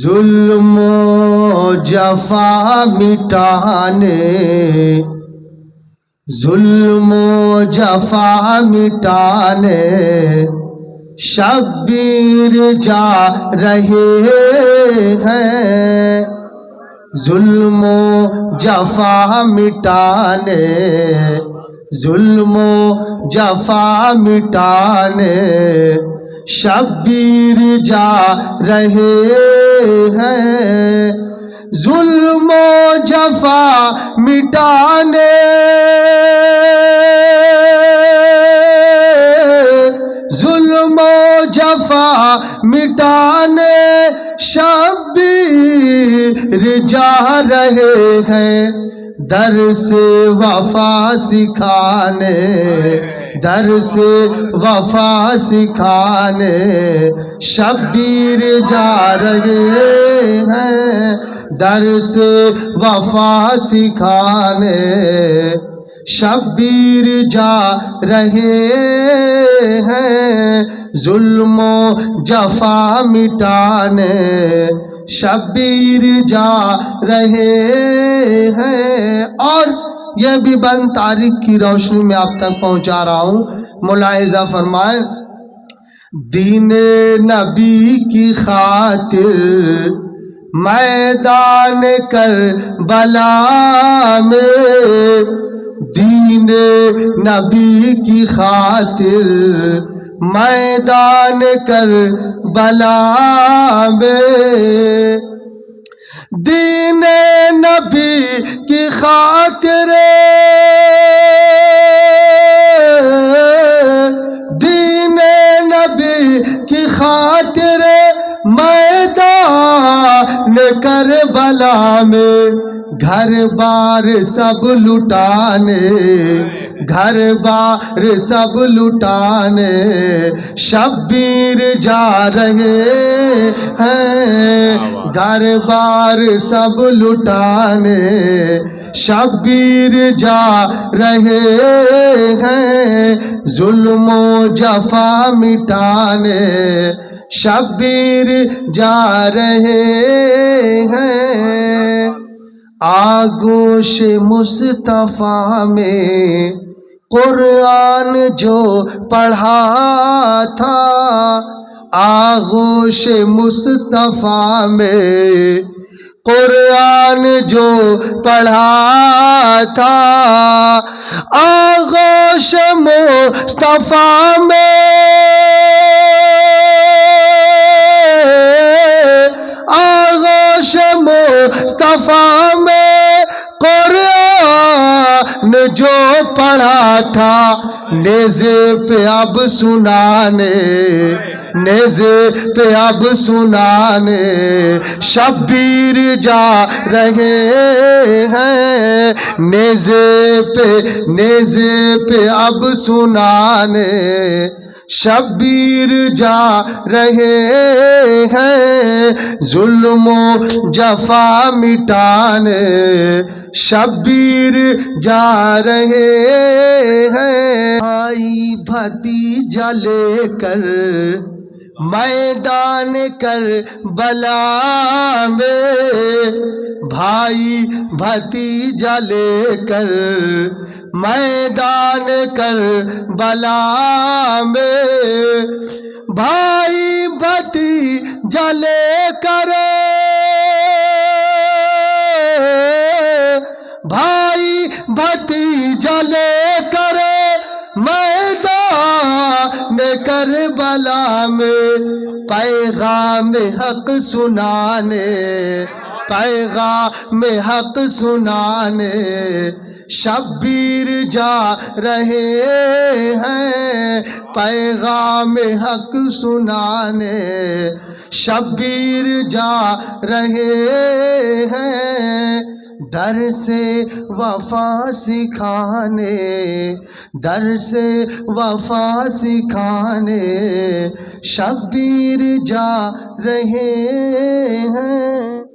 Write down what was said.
ظلم و جفا مٹانے، ظلم و جفا مٹانے شبیر جا رہے ہیں، ظلم و جفا مٹانے، ظلم و جفا مٹانے شبیر جا رہے ہیں، ظلم و جفا مٹانے، ظلم و جفا مٹانے شبیر جا رہے ہیں، درس وفا سکھانے، درس وفا سکھانے شبیر جا رہے ہیں، درس وفا سکھانے شبیر جا رہے ہیں، ظلم و جفا مٹانے شبیر جا رہے ہیں۔ اور یہ بھی بند تاریخ کی روشنی میں آپ تک پہنچا رہا ہوں، ملاحظہ فرمائیں۔ دین نبی کی خاطر میدان کربلا میں، دین نبی کی خاطر میدان کربلا میں، دین نبی کی خاطر، دین نبی کی خاطر میدان کربلا میں گھر بار سب لٹانے، گھر بار سب لٹانے شبیر جا رہے ہیں، گھر بار سب لٹانے شبیر جا رہے ہیں، ظلم و جفا مٹانے شبیر جا رہے ہیں۔ آغوش مصطفیٰ میں قرآن جو پڑھا تھا، آغوش مصطفیٰ میں قرآن جو پڑھا تھا، آغوش مصطفیٰ میں، آغوش مصطفیٰ میں قرآن جو پڑھا تھا، نیزے پہ اب سنانے، نیزے پہ اب سنانے شبیر جا رہے ہیں، نیزے پہ اب سنانے شبیر جا رہے ہیں، ظلم و جفا مٹانے شبیر جا رہے ہیں۔ بھائی بھتیجا لے کر میدان کربلا میں، بھائی بھتیجا لے کر میدان کربلا میں، بھائی بھتیجا لے کر، بھائی بھتیجا لے کر میدان کربلا میں پیغام حق سنانے، پیغام حق سنانے شبیر جا رہے ہیں، پیغام حق سنانے شبیر جا رہے ہیں، درس وفا سکھانے، درس وفا سکھانے شبیر جا رہے ہیں۔